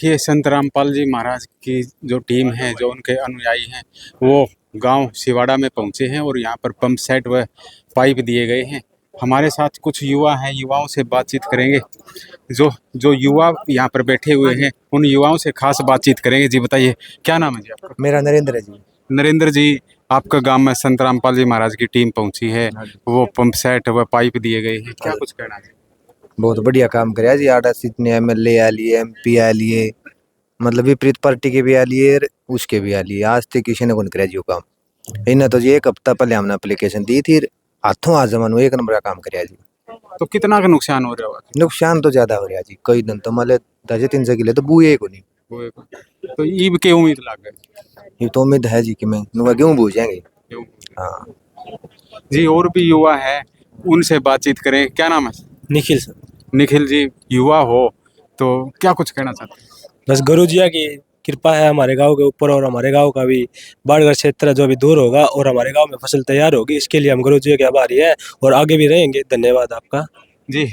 ये संत रामपाल जी महाराज की जो टीम है, जो उनके अनुयायी हैं, वो गांव सिवाड़ा में पहुंचे हैं और यहाँ पर पंप सेट व पाइप दिए गए हैं। हमारे साथ कुछ युवा हैं, युवाओं से बातचीत करेंगे। जो जो युवा यहाँ पर बैठे हुए हैं, उन युवाओं से खास बातचीत करेंगे। जी बताइए, क्या नाम है जी आपका? मेरा नरेंद्र है जी। नरेंद्र जी, आपका गांव में संत रामपाल जी महाराज की टीम पहुंची है, वो पंप सेट व पाइप दिए गए हैं, क्या कुछ कहना है? बहुत बढ़िया काम कराया जी। आड़ा इतने एमएलए आ लिए, एमपी आ लिए, मतलब विपरीत पार्टी के भी आ लिए, उसके भी आ लिए। आज तक किसी ने कौन कराया जी वो काम। इन्हें तो जी एक हफ्ता पहले हमने एप्लीकेशन दी थी, हाथों हाथ जमान एक नंबर का काम कराया जी। तो कितना का नुकसान हो रहा होगा? नुकसान तो ज्यादा हो रहा जी। कई दिन तो मतलब 200-300 किलो तो बुए को नहीं। तो ईब के उम्मीद लाग गए। ये तो उम्मीद है जी कि मैं नुआ गेहूं बूझ जाएंगे। हाँ जी, और भी युवा है, उनसे बातचीत करें। क्या नाम है? निखिल सर। निखिल जी, युवा हो तो क्या कुछ कहना चाहते हैं? बस गुरु जी की कृपा है हमारे गांव के ऊपर, और हमारे गांव का भी बाढ़ग्रस्त क्षेत्र जो भी दूर होगा और हमारे गांव में फसल तैयार होगी, इसके लिए हम गुरु जी के आभारी हैं और आगे भी रहेंगे। धन्यवाद आपका। जी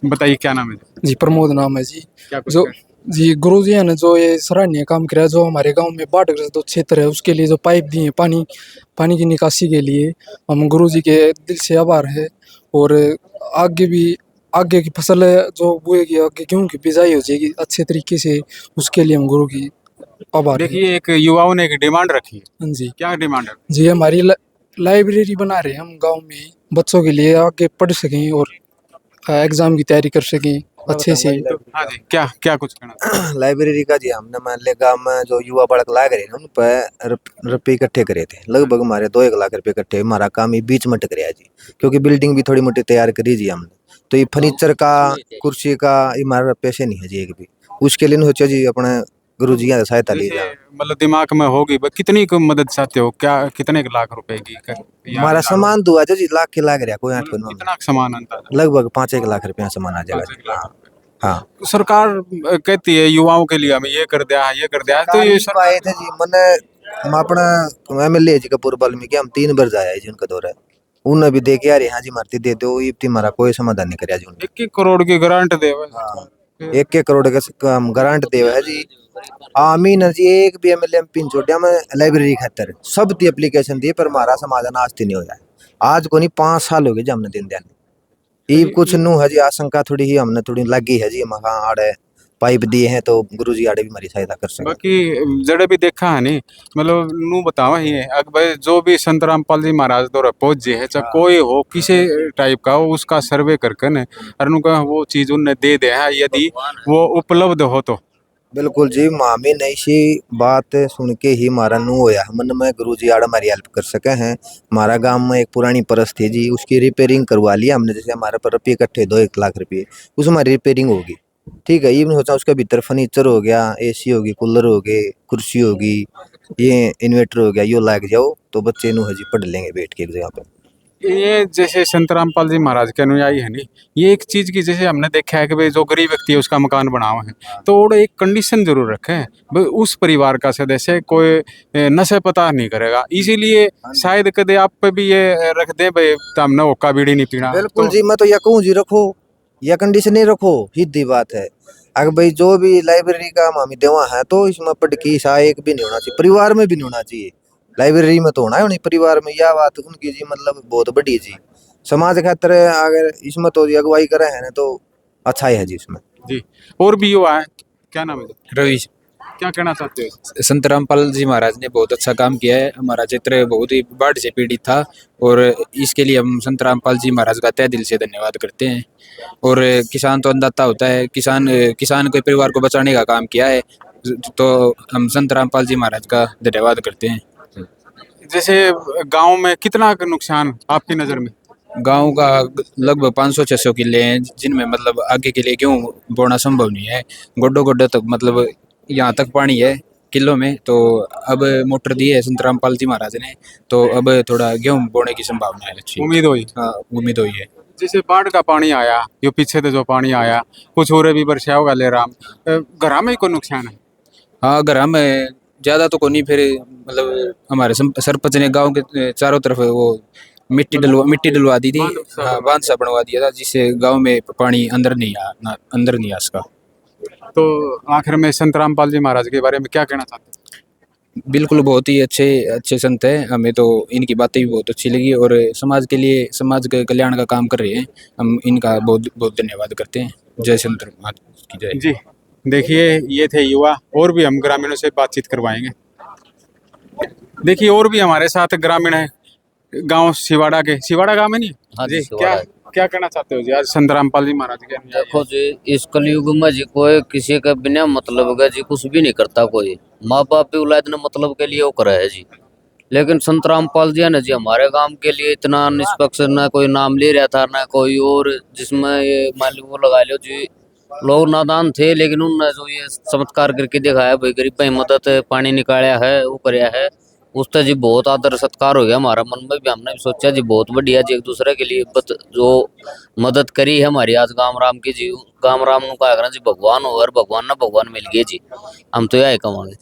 बताइए, क्या नाम है? जी प्रमोद नाम है जी। क्या कुछ जो जी गुरु जी ने जो ये सराहनीय काम किया, जो हमारे गांव में बाढ़ग्रस्त जो क्षेत्र है उसके लिए जो पाइप दिए पानी की निकासी के लिए, हम गुरु जी के दिल से आभार है। और आगे की फसल जो बोएगी, आगे गेहूं की बिजाई हो जाएगी अच्छे तरीके से, उसके लिए हम गुरु की आभार है। देखिए, एक युवाओं ने एक डिमांड रखी है। हाँ जी। क्या डिमांड है? जी हमारी लाइब्रेरी बना रहे हैं हम गांव में, बच्चों के लिए आगे पढ़ सकें और एग्जाम की तैयारी कर सकें अच्छे से। हाँ जी, क्या क्या कुछ कहना? लाइब्रेरी का जी हमने मान ले गाँव में जो युवा बालक लाग रहे हैं उन पर रुपये इकट्ठे करे थे। लगभग हमारे 2-1 लाख रुपए इकट्ठे। हमारा काम ये बीच में टकराया जी, क्योंकि बिल्डिंग भी थोड़ी मोटी तैयार करी जी हमने। तो ये फर्नीचर का, कुर्सी का, ये हमारे पैसे नहीं है जी एक भी। उसके लिए सोचा जी अपने गुरु जी की सहायता ली जाए। मतलब दिमाग में होगी, कितनी को मदद चाहते हो? क्या कितने लाख रुपए की? हमारा सामान दुआ जी लाख के लाग रहा कोई 8 को कितना सामान अंदाजा? लगभग 5-1 लाख रुपया सामान आ जाएगा। हाँ सरकार कहती है युवाओं के लिए हमें ये कर दिया, ये कर दिया, तो ये आए थे जी। मैंने हम अपना एमएलए जी कपूर वाल्मीकि हम 3 बार जाया जी उनका दौरा। उन्हें भी दे के आ रहे हाँ जी मारती दे दो, ये हमारा कोई समाधान नहीं कराया जी उन्होंने। 1 करोड़ की ग्रांट दे। 1 करोड़ का हम ग्रांट दे है जी। आमीन जी। एक भी एमएलए एमपी छोटिया में लाइब्रेरी खातर सब दी एप्लीकेशन दी, पर हमारा समाधान आज नहीं हो जाए। आज को नहीं 5 साल हो गए जी हमने दिन ध्यान। ये कुछ नू है जी, आशंका थोड़ी ही हमने थोड़ी लगी है जी। महा आड़े पाइप दिए हैं तो गुरु जी आड़े भी हमारी सहायता कर सके। बाकी जड़े भी देखा है नहीं, मतलब नू बतावा ही है अग भाई, जो भी संत रामपाल जी महाराज द्वारा पहुंच जे है, चाहे कोई हो किसी टाइप का हो, उसका सर्वे करके न और उनका वो चीज उन्हें दे दे है, यदि वो उपलब्ध हो तो। बिल्कुल जी। मामी नहीं सी बात सुन के ही मारा नू होया मन में गुरु जी आड़ा हमारी हेल्प कर सके हैं। हमारा गांव में एक पुरानी परस थी जी, उसकी रिपेयरिंग करवा लिया हमने। जैसे हमारे पर रुपये इकट्ठे 2-1 लाख रुपये, उस हमारी रिपेयरिंग होगी। ठीक है, ये भी सोचा उसका भीतर फर्नीचर हो गया, एसी होगी, कूलर हो गए, कुर्सी होगी, ये इन्वर्टर हो गया, यो लाग जाओ तो बच्चे नू हजी पढ़ लेंगे बैठ के एक जगह पे। ये जैसे संत रामपाल जी महाराज के अनुयायी है नहीं, ये एक चीज की जैसे हमने देखा है कि भाई जो गरीब व्यक्ति है उसका मकान बनावा है, तो वो एक कंडीशन जरूर रखे है भाई, उस परिवार का सदस्य कोई नशे पता नहीं करेगा, इसीलिए शायद कदे आप पे भी ये रख दे भाई तो हमने ओका बीड़ी नहीं पीना। बिल्कुल जी। मैं तो यह कहूँ जी रखो, या कंडीशन नहीं रखो, सीधी बात है। अगर भाई जो भी लाइब्रेरी का मामी देवा है तो इसमें पढ़ की सहायक भी नहीं होना चाहिए, परिवार में भी नहीं होना चाहिए। लाइब्रेरी में तो होना है नहीं, परिवार में। यह बात उनकी जी मतलब बहुत बड़ी जी। समाज खातर अगर इसमें तो अगुवाई करे है ना तो अच्छा ही है जी इसमें। जी, और भी युवा है, क्या नाम है? रवि। क्या कहना चाहते हो? संत रामपाल जी महाराज ने बहुत अच्छा काम किया है। हमारा क्षेत्र बहुत ही बाढ़ से पीड़ित था और इसके लिए हम संत रामपाल जी महाराज का तहे दिल से धन्यवाद करते हैं। और किसान तो अन्नदाता होता है, किसान के परिवार को बचाने का काम किया है, तो हम संत रामपाल जी महाराज का धन्यवाद करते हैं। जैसे गांव में कितना का नुकसान आपकी नजर में? गांव का लगभग 500-600 किले हैं, जिनमें मतलब आगे के लिए गेहूँ बोना संभव नहीं है। गोड्डो गोड्डो तक मतलब यहाँ तक पानी है किलों में। तो अब मोटर दी है संत रामपाल जी महाराज ने, तो अब थोड़ा गेहूँ बोने की संभावना है, अच्छी उम्मीद हुई। हाँ, उम्मीद हुई है। जैसे बाढ़ का पानी आया, जो पीछे से जो पानी आया, कुछ हो रहे भी बरसा होगा ले राम, घर में ही कोई नुकसान है? हाँ, घर में ज़्यादा तो को नहीं, फिर मतलब हमारे सरपंच ने गांव के चारों तरफ वो मिट्टी डलवा दी थी। हाँ, बांध सा बनवा दिया था, जिससे गांव में पानी अंदर नहीं आ सका। तो आखिर में संत रामपाल जी महाराज के बारे में क्या कहना चाहते हैं? बिल्कुल बहुत ही अच्छे अच्छे संत हैं। हमें तो इनकी बातें भी बहुत अच्छी लगी और समाज के लिए समाज के कल्याण का काम कर रहे हैं। हम इनका बहुत बहुत धन्यवाद करते हैं। जय संत रामपाल की जय। जी देखिए, ये थे युवा, और भी हम ग्रामीणों से बातचीत करवाएंगे। देखिए और भी हमारे साथ ग्रामीण है, गांव सिवाड़ा के। सिवाड़ा गांव है नहीं? हाँ जी, जी सिवाड़ा क्या है। क्या कहना चाहते हो जी आज संत रामपाल जी महाराज के अनुयायी देखो जी, इस कलयुग में जी कोई किसी के बिना मतलब का जी कुछ भी नहीं करता। कोई माँ बाप भी औलाद ने मतलब के लिए वो करा है जी। लेकिन संत रामपाल जी है ना जी, हमारे गांव के लिए इतना निष्पक्ष, ना कोई नाम ले रहा था ना कोई और, जिसमें ये मान लो वो लगा लो जी, लोग नादान थे लेकिन उन्होंने जो ये चमत्कार करके दिखाया, भाई गरीब की मदद, पानी निकाला है, वो कराया है, उससे जी बहुत आदर सत्कार हो गया हमारा मन में भी। हमने भी सोचा जी बहुत बढ़िया जी, एक दूसरे के लिए जो मदद करी है हमारी आज गांव राम की जी। गांव राम नु कहा करें जी, भगवान हो और भगवान ना भगवान मिल गए जी। हम तो यही कमांगे।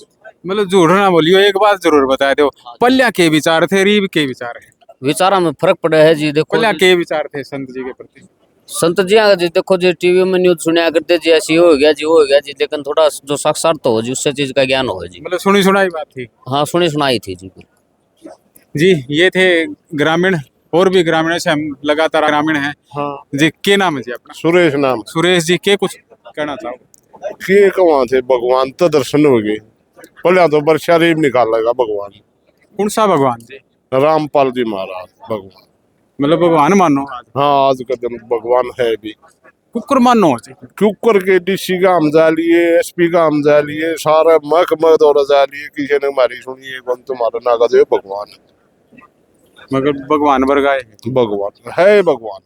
मतलब झूठ ना बोलियो, एक बात जरूर बता दो, पल्ल्या के विचार थे, रीब के विचार है? विचारा में फर्क पड़ा है जी। देखो पल्ल्या जी, के विचार थे संत जी के प्रति? संत जी आ जी, देखो जी टीवी में न्यूज सुना करते जी, ऐसी हो गया जी, वो हो गया जी, लेकिन थोड़ा जो साक्षात तो हो जी, उससे चीज का ज्ञान हो जी। मतलब सुनी सुनाई बात थी। हाँ, सुनी सुनाई थी जी। जी ये थे ग्रामीण, और भी ग्रामीणों से हम लगातार ग्रामीण हैं। हाँ, जी के नाम है जी अपना? सुरेश नाम सुरेश जी, के कुछ कहना चाहो? के कहाँ थे भगवान तो दर्शन हो गए। पहले तो वर्षा रीब निकालेगा भगवान, कौन सा भगवान जी? रामपाल जी महाराज भगवान। मतलब भगवान मानो आज? हाँ, आज का दिन भगवान है भी। कुकर मानो जी? क्योंकर के डीसी का हम जा लिए, एसपी का हम जा लिए, सारा महकमा दौरा जा लिए, किसी ने हमारी सुनी है कौन तुम्हारा नागा दे भगवान है। मगर भगवान बरगाए भगवान है भगवान।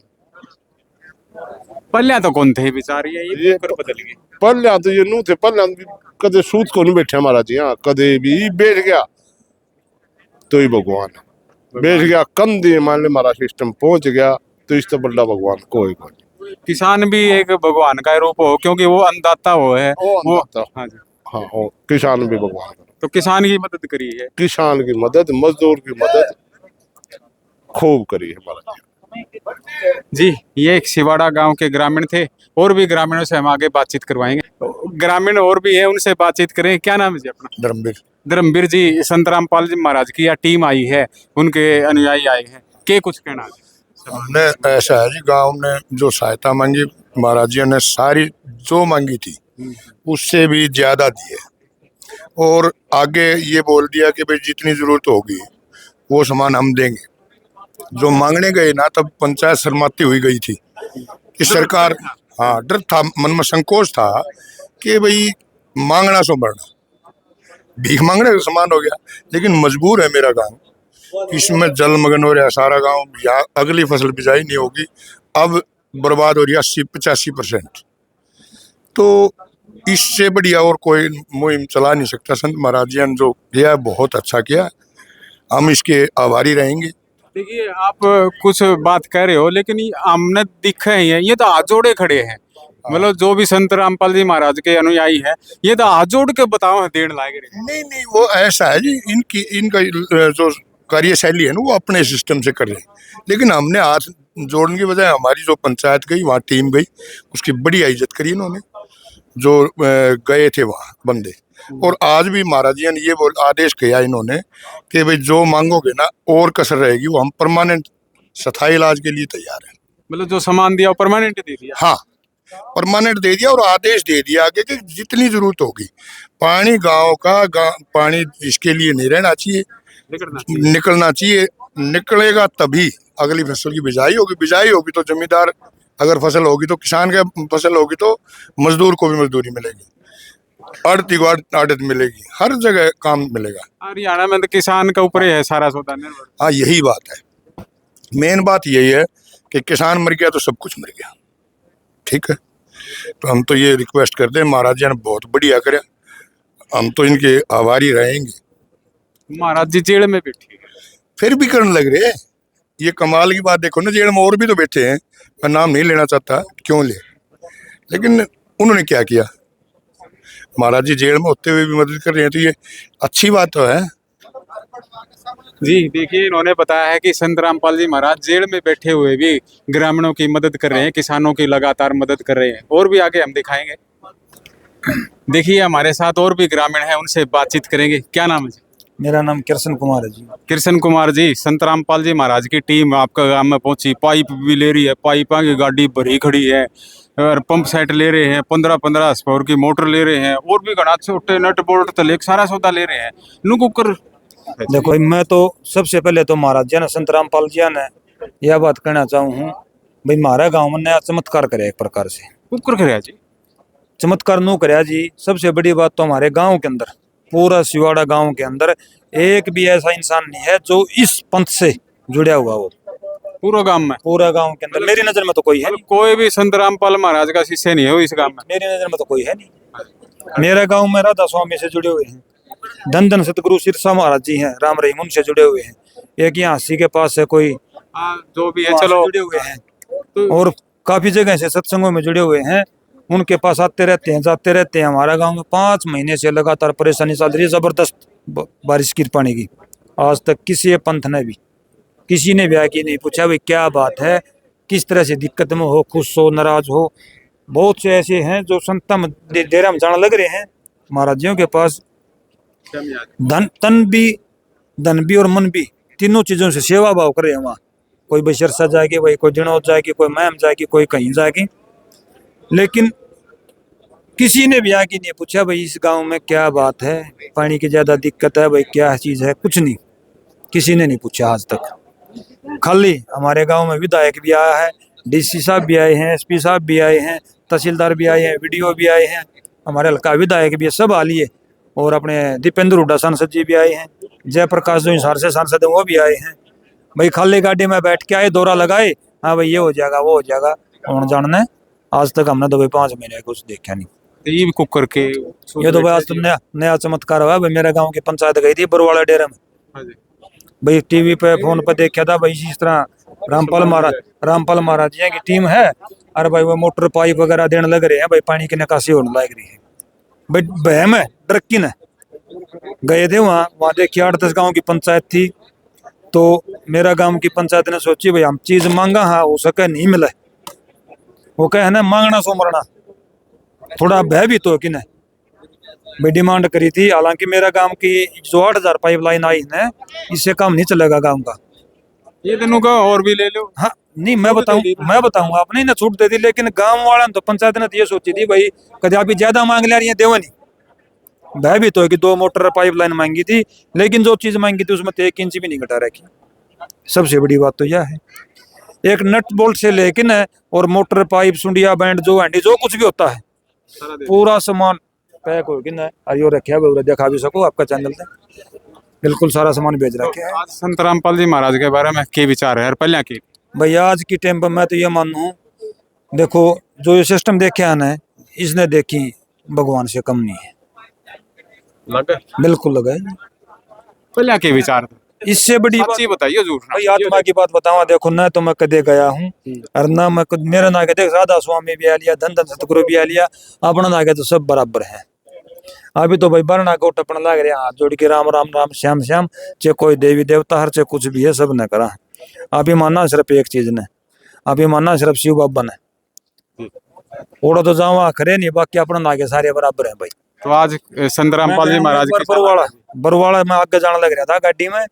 पल्ल्या तो कौन थे विचार, ये कुकर बदल गए। पहले तो ये नू थे, पहले कदे सूत को नहीं बैठे महाराज जी। हाँ, कदे भी बैठ गया तो ही भगवान है। बैठ गया कंधे मान ले हमारा सिस्टम पहुंच गया तो इससे बड़ा भगवान कोई नहीं। किसान भी एक भगवान का रूप हो, क्योंकि वो अन्नदाता हो है वो। हाँ जी, हाँ, और किसान भी भगवान का। तो किसान की मदद करी है। किसान की मदद, मजदूर की मदद खूब करी है महाराज जी ये एक सिवाड़ा गांव के ग्रामीण थे, और भी ग्रामीणों से हम आगे बातचीत करवाएंगे। ग्रामीण और भी है, उनसे बातचीत करें। क्या नाम है जी अपना? धर्मवीर। धर्मवीर जी, संत रामपाल जी महाराज की या टीम आई है, उनके अनुयायी आए हैं, के कुछ कहना है? हमने ऐसा है जी, गांव ने जो सहायता मांगी महाराज जी ने सारी जो मांगी थी उससे भी ज्यादा दी है। और आगे ये बोल दिया कि भाई जितनी जरूरत होगी वो सामान हम देंगे। जो मांगने गए ना, तब पंचायत शर्माती हुई गई थी कि सरकार, हाँ डर था, मन में संकोच था कि भाई मांगना सो मरना, भीख मांगने का समान हो गया। लेकिन मजबूर है मेरा गांव, इसमें जलमग्न हो रहा है सारा गांव। यहाँ अगली फसल बिजाई नहीं होगी, अब बर्बाद हो रही है 80-85%। तो इससे बढ़िया और कोई मुहिम चला नहीं सकता। संत महाराज जी ने जो किया बहुत अच्छा किया, हम इसके आभारी रहेंगे। देखिए आप कुछ बात कह रहे हो, लेकिन ये आमने दिखे ही है, ये तो हाथ जोड़े खड़े हैं। मतलब जो भी संत रामपाल जी महाराज के अनुयायी है, ये तो हाथ जोड़ के बताओ देर लागे। नहीं नहीं, वो ऐसा है जी, इनका जो कार्यशैली है ना वो अपने सिस्टम से कर रहे हैं। लेकिन हमने हाथ जोड़ने की बजाय हमारी जो पंचायत गई, वहाँ टीम गई, उसकी बढ़िया इज्जत करी इन्होंने, जो गए थे वहाँ बंदे। और आज भी महाराज जी ने ये आदेश किया इन्होंने कि भाई जो मांगोगे ना और कसर रहेगी, वो हम परमानेंट स्थायी इलाज के लिए तैयार हैं। मतलब जो सामान दिया वो परमानेंट दे दिया? हाँ, परमानेंट दे दिया और आदेश दे दिया आगे कि जितनी जरूरत होगी पानी, गांव का पानी इसके लिए नहीं रहना चाहिए, निकलना चाहिए। निकलेगा तभी अगली फसल की बिजाई होगी, बिजाई होगी तो जमींदार, अगर फसल होगी तो किसान का फसल होगी तो मजदूर को भी मजदूरी मिलेगी, आड़ती को आड़त मिलेगी, हर जगह काम मिलेगा। हरियाणा में तो किसान का ऊपर ही है सारा सौदा निर्भर। हाँ, यही बात है, मेन बात यही है कि किसान मर गया तो सब कुछ मर गया। ठीक है, तो हम तो ये रिक्वेस्ट करते हैं, महाराज जी ने बहुत बढ़िया कराया, हम तो इनके आभारी रहेंगे। महाराज जी जेल में बैठे फिर भी करने लग रहे हैं, ये कमाल की बात देखो ना, जेल में और भी तो बैठे हैं, मैं नाम नहीं लेना चाहता क्यों ले, लेकिन उन्होंने क्या किया, महाराज जी जेल में होते हुए भी मदद कर रहे हैं, तो ये अच्छी बात तो है। जी देखिए, इन्होंने बताया है कि संत रामपाल जी महाराज जेल में बैठे हुए भी ग्रामीणों की मदद कर रहे हैं, किसानों की लगातार मदद कर रहे हैं। और भी आगे हम दिखाएंगे। देखिए हमारे साथ और भी ग्रामीण हैं, उनसे बातचीत करेंगे। क्या नाम है जी? मेरा नाम कृष्ण कुमार है जी। कृष्ण कुमार जी, संत रामपाल जी महाराज की टीम आपका गांव में पहुंची, पाइप भी ले रही है, पाइपों की गाड़ी भरी खड़ी है और पंप सेट ले रहे हैं, 15-15 हॉर्सपावर की मोटर ले रहे हैं और भी घना छोटे नट बोल्ट तलेक सारा सौदा ले रहे हैं। नुकु कर देखो मैं तो सबसे पहले तो महाराज जी ने संत रामपाल जी ने यह बात कहना चाहूँ हूँ भाई हमारा गांव में नया चमत्कार करे एक प्रकार से। कुकर करे जी, चमत्कार नो करे जी। सबसे बड़ी बात तो हमारे गांव के अंदर, पूरा सिवाड़ा गांव के अंदर एक भी ऐसा इंसान नहीं है जो इस पंथ से जुड़ा हुआ हो। पूरा गांव में, पूरा गांव के अंदर मेरी नजर में तो कोई है नहीं। कोई भी संत रामपाल महाराज का शिष्य नहीं हो इस गांव में। मेरी नजर में तो कोई है नहीं। मेरा गांव में राधा स्वामी से जुड़े हुए हैं, धन धन सतगुरु सिरसा महाराज जी हैं, राम रहीम उनसे जुड़े हुए हैं, एक यहाँ अस्सी के पास है कोई, जो भी है वहाँ से चलो, जुड़े हुए हैं और काफी जगह से सत्संगों में जुड़े हुए हैं। उनके पास आते रहते हैं, जाते रहते हैं। हमारा गांव में 5 महीने से लगातार परेशानी चल रही है, जबरदस्त बारिश की पानी की। आज तक किसी पंथ ने भी, किसी ने भी आके नहीं पूछा भाई क्या बात है, किस तरह से दिक्कत में हो, खुश हो, नाराज हो। बहुत से ऐसे हैं जो संता में डेरा में जाने लग रहे हैं। महाराज जियों के पास धन भी और मन भी, तीनों चीजों से सेवा भाव कर रहे हैं। वहाँ कोई बशरसा जाएगी, भाई कोई जिनौत जाएगी, कोई महम जाएगी, कोई कहीं जाएगी। लेकिन किसी ने भी आके नहीं पूछा भाई इस गांव में क्या बात है, पानी की ज्यादा दिक्कत है, भाई क्या चीज है, कुछ नहीं, किसी ने नहीं पूछा आज तक। खाली हमारे गांव में विधायक भी आया है, डीसी साहब भी आए हैं, एसपी साहब भी आए हैं, तहसीलदार भी आए हैं, वीडियो भी आए हैं, हमारे हल्का विधायक भी है, सब आ लिए। और अपने दीपेंद्र हुड्डा सांसद जी भी आए हैं, जयप्रकाश जो हिसार से सांसद है वो भी आए हैं। भाई खाली गाड़ी में बैठ के आए, दौरा लगाए, हाँ भाई ये हो जाएगा वो हो जाएगा, कौन जानना। आज तक हमने तो भाई 5 महीने कुछ देखा नहीं। ये भी कुकर के ये तो भाई आज तो नया चमत्कार हुआ भाई। मेरे गांव की पंचायत गई थी बरवाड़ा डेरा में, भाई टीवी पे फोन पे देखा था भाई इस तरह रामपाल महाराज जी की टीम है, अरे भाई वो मोटर पाइप वगैरह देने लग रहे हैं, भाई पानी की निकासी होने लग रही है। भाई बहम है, डरकी न गए थे वहाँ देखिए 8-10 गाँव की पंचायत थी। तो मेरा गांव की पंचायत ने सोची भाई हम चीज मांगा, हाँ हो सके नहीं मिले, वो कहे है ना मांगना सो मरना, थोड़ा भय भी तो कि न भाई डिमांड करी थी। हालांकि मेरा गांव की जो 8000 पाइपलाइन आई है इससे काम नहीं चलेगा गांव का। ये दोनों का और भी ले लो। हाँ नहीं मैं बताऊंगा आपने ना छूट दे दी, लेकिन गांव वाला तो पंचायत ने तो ये सोची थी भाई कभी आप ज्यादा मांग ले रही है देवा नहीं। भय भी तो है कि 2 मोटर पाइपलाइन मांगी थी, लेकिन जो चीज मांगी थी उसमें तो 1 इंच भी नहीं घटा रखी। सबसे बड़ी बात तो यह है, एक नट बोल्ट से लेकिन है और मोटर पाइप सुंडिया बैंड जो हैंडी जो कुछ भी होता है पूरा सामान पैक हो कि ना अरियो रखे है, दिखा भी सको आपका चैनल पे बिल्कुल सारा सामान भेज रखे है। आज संत रामपाल जी महाराज के बारे में क्या विचार है पहले की? भाई आज की टाइम पर मैं तो ये मानू, देखो जो ये सिस्टम देखे है ना इसने देखी भगवान से कम नहीं है, लगा बिल्कुल लगा है। पहले के विचार इससे बड़ी बात बताइए, झूठ भाई आत्मा की बात बताऊं, देखो ना तो मैं कदे गया हूँ और ना मैं मेरा ना देख राधा स्वामी भी आ लिया, धन धन सतगुरु भी आ लिया, अपना ना तो सब बराबर है। अभी तो भाई बरना को टपन लग रहे हाथ जोड़ के राम राम राम श्याम श्याम, चाहे कोई देवी देवता हर चाहे कुछ भी है सब ने करा। अभी मानना सिर्फ एक चीज ने, अभी मानना सिर्फ शिव बाबा ने, ओड़ा तो जावा करे नहीं, बाकी अपना नागे सारे बराबर है भाई। तो आज संत रामपाल जी महाराज बरवाड़ा में आगे जाने लग रहा था गाड़ी में,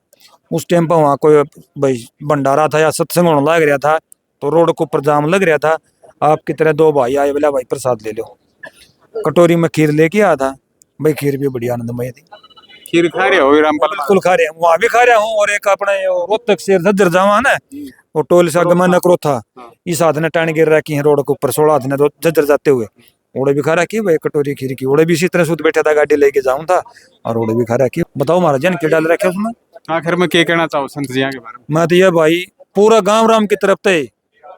उस टाइम पर वहाँ कोई भाई भंडारा था या सत्संग होने लग रहा था, तो रोड के ऊपर जाम लग रहा था। आपकी तरह 2 भाई आए, बोला भाई प्रसाद ले लो, कटोरी में खीर लेके आया था भाई, खीर भी बड़ी आनंदमय थी। खीर खा रहे हो रामपाल? बिल्कुल खा रहे हैं, वहाँ भी खा रहा हूँ। और एक अपने रोहतक से झज्जर जावा ना, वो टोल से आगे नकरो था, इस हाथ ने टाण गिर रखी है रोड के ऊपर, 16 हाथ ने झज्जर जाते हुए ओड़े भी खा रखी भाई कटोरी खीर की। ओड़े भी इसी तरह सूत बैठा था, गाड़ी लेके जाऊँ था और ओड़े भी खा रखी। बताओ महाराज जन क्या डाल रखे उसमें? आखिर में क्या कहना चाहो संत जी के बारे में? मैं तो ये भाई पूरा गांव राम की तरफ थे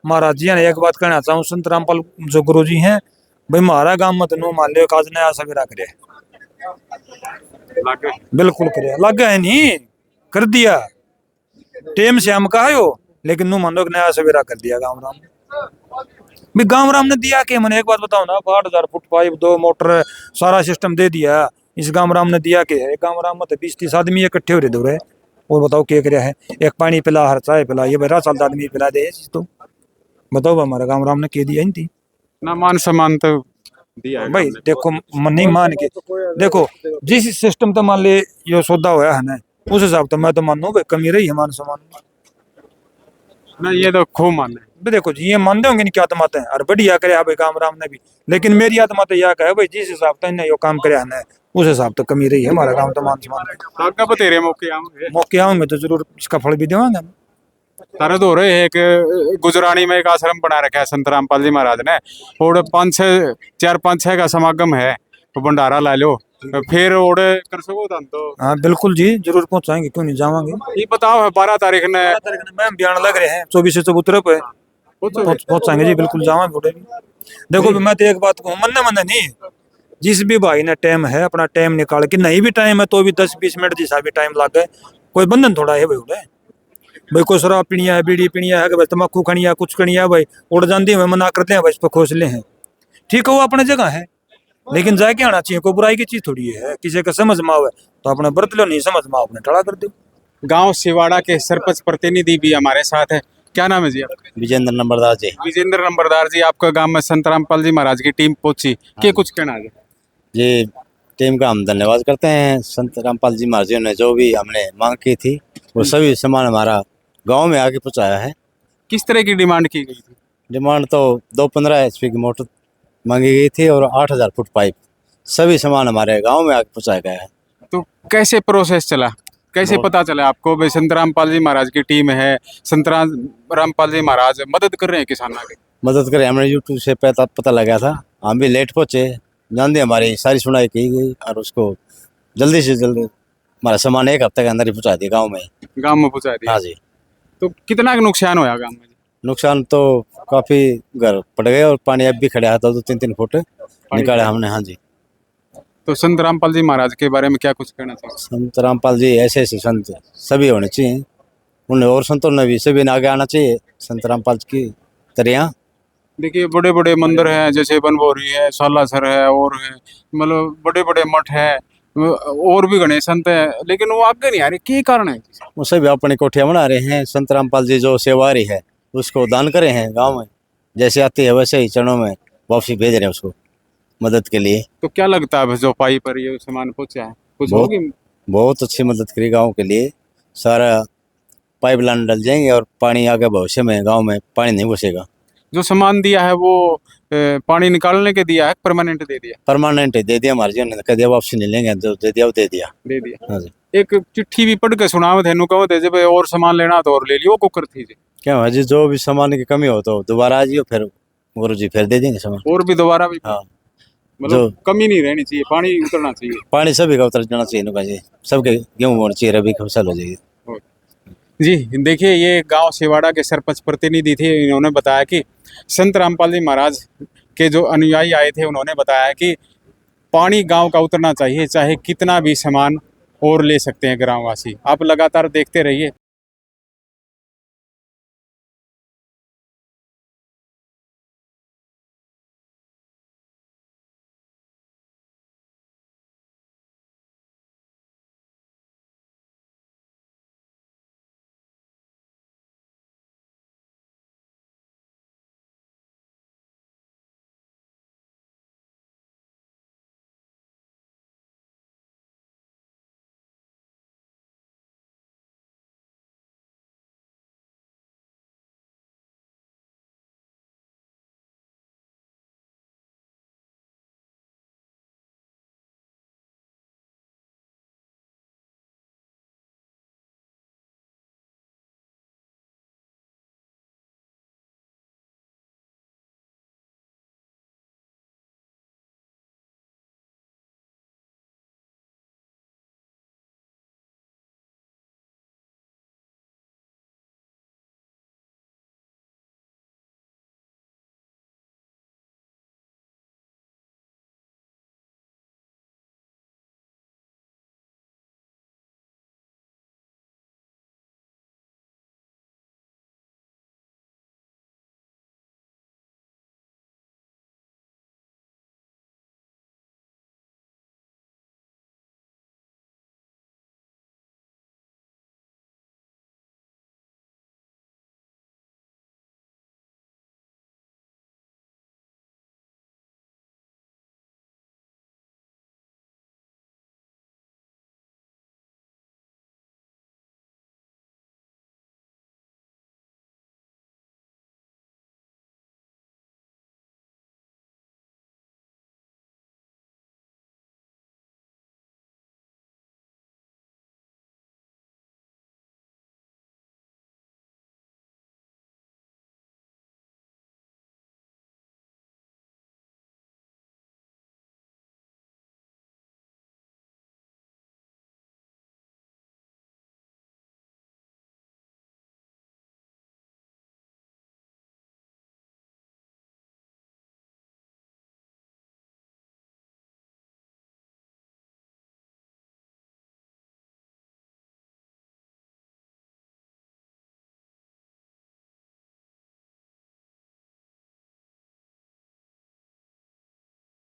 महाराज जी ने एक बात कहना चाहूँ, संत रामपाल जो गुरु जी हैं भाई, हमारा गांव मत नो मान लियो काज नया सवेरा करे, बिल्कुल करे लग है नहीं कर दिया टेम से हम कहा हो, लेकिन नु मान लो नया सवेरा कर दिया गांव राम भी। गांव राम ने दिया कि मैंने एक बात बताओ ना, 8000 फुट पाइप 2 मोटर सारा सिस्टम दे दिया इस गांव राम ने दिया के है। गांव राम में तो 20-30 आदमी इकट्ठे हो रहे दौरे, और बताओ क्या कर है, एक पानी पिला हर चाय पिला, ये बड़ा साल आदमी पिला दे चीज। तो बताओ हमारे गांव राम ने क्या दिया नहीं थी ना मान सम्मान तो दिया है भाई गाँव में। देखो नहीं मान के देखो जिस सिस्टम तो मान ले यो सौदा हुआ है ना उस हिसाब तो मैं तो मानू भाई कमी रही है मान सम्मान ना, ये तो खूब मान है। भी देखो जी ये मानते होंगे नहीं क्या आत्माते हैं और बढ़िया करे भाई काम राम ने भी लेकिन मेरी आत्मा तो यह कहे भाई जिस हिसाब से इन्हें यो काम करे है ना उस हिसाब तो कमी रही है हमारा काम तो मान सम्मान आगे बतेरे मौके आएंगे। मौके आऊंगे तो जरूर इसका फल भी देवांगे हम तारद हो रहे हैं एक गुजरानी में एक आश्रम बना रखा है संत रामपाल जी महाराज ने, और 4-5-6 का समागम है, तो भंडारा ला लो फिर ओड़े कर सको तन तो। हाँ बिल्कुल जी जरूर पहुंचाएंगे क्यों नहीं जावांगे ये बताओ 12 तारीख ने मैम बयान लग रहे हैं 24 से चबूतरे पे पहुंचाएंगे जी बिल्कुल जावांगे उड़े भी देखो मैं तो एक बात कहूँ मन नहीं जिस भी भाई ने टाइम है अपना टाइम निकाल के नहीं भी टाइम है तो भी 10-20 मिनट जैसा भी टाइम लग गए कोई बंधन थोड़ा है भाई उड़े भाई कोई शराब पीनिया है बीड़ी पीनिया है कि भाई तम्बाकू खनिया कुछ खनिया भाई उड़ जाती है मना करते हैं भाई इस पर खोसले हैं ठीक है वो अपने जगह है लेकिन जाके आना चाहिए कोई बुराई की चीज थोड़ी है किसी का समझ में आवे तो अपने बरत लो नहीं समझ में आओ अपने टड़ा कर दो। गांव सिवाड़ा के सरपंच प्रतिनिधि भी हमारे साथ है। क्या नाम है जी आपका? विजेंद्र नंबरदार जी। विजेंद्र नंबरदार जी, आपका गांव में संत रामपाल जी महाराज की टीम पहुंची, क्या कुछ कहना है? जी टीम का हम धन्यवाद करते हैं। संत रामपाल जी महाराज ने जो भी हमने मांग की थी वो सभी सामान हमारा गांव में आके पहुंचाया है। किस तरह की डिमांड की गई थी? डिमांड तो 215 HP की मोटर मांगी गई थी और 8000 फुट पाइप, सभी सामान हमारे गांव में आके पहुंचाया गया है। तो कैसे प्रोसेस चला, कैसे पता चला आपको भाई संत रामपाल जी महाराज की टीम है, संत रामपाल जी महाराज मदद कर रहे हैं किसानों की? मदद करें हमने यूट्यूब से पता लगा था, हम भी लेट पहुंचे, जानते हमारी सारी सुनाई की गई और उसको जल्दी से जल्दी हमारा सामान 1 हफ्ते के अंदर ही पहुंचा दिया गाँव में पहुंचा दिया। हाँ जी। तो कितना नुकसान होया गाँव में? नुकसान तो काफी घर पड़ गए और पानी अब भी खड़ा था 2-3 फुट निकाले हमने। हाँ जी। तो संत रामपाल जी महाराज के बारे में क्या कुछ कहना चाहिए? संत रामपाल जी ऐसे संत सभी होने चाहिए, उन्हें और संतों ने भी सभी ने आगे आना चाहिए संत रामपाल की तरह। देखिए बड़े बड़े मंदिर हैं जैसे बनभोरी है, सालासर है, और है मतलब बड़े बड़े मठ है और भी गणेश संत है, लेकिन वो आगे नहीं आ रहे, क्या कारण है? वो सभी अपनी कोठियाँ बना रहे हैं। संत रामपाल जी जो सेवारी है उसको दान करे हैं गांव में, जैसे आती है वैसे ही चरणों में वापसी भेज रहे हैं उसको मदद के लिए। तो क्या लगता है जो पाई पर ये सामान पहुंचा है कुछ बहुत- होगी? बहुत अच्छी मदद करी गांव के लिए, सारा पाइपलाइन डल जाएंगे और पानी आगे भविष्य में गांव में पानी नहीं घुसेगा। जो सामान दिया है वो पानी निकालने के दिया है, परमानेंट दे दिया? परमानेंट दे दिया हमारे जी ने, कह दिया वापसी नहीं लेंगे, जो दे दिया वो दे दिया। दे दिया। हाँ जी। एक चिट्ठी भी पढ़ के सुनाओ थे, कहो थे जब और सामान लेना तो और ले लियो, कुकर थी जी। क्या है जी, जो भी सामान की कमी हो तो दोबारा आ जाइए, फिर गुरु जी फिर दे देंगे सामान। और भी दोबारा भी हाँ मतलब कमी नहीं रहनी चाहिए, पानी उतरना चाहिए। पानी सभी का उतर जाना चाहिए नुका जी, सबके गेहूँ होना चाहिए, रबी की फसल हो जाएगी। जी देखिए ये गांव सिवाड़ा के सरपंच प्रतिनिधि थे, इन्होंने बताया कि संत रामपाल जी महाराज के जो अनुयायी आए थे उन्होंने बताया कि पानी गांव का उतरना चाहिए, चाहे कितना भी सामान और ले सकते हैं ग्रामवासी। आप लगातार देखते रहिए।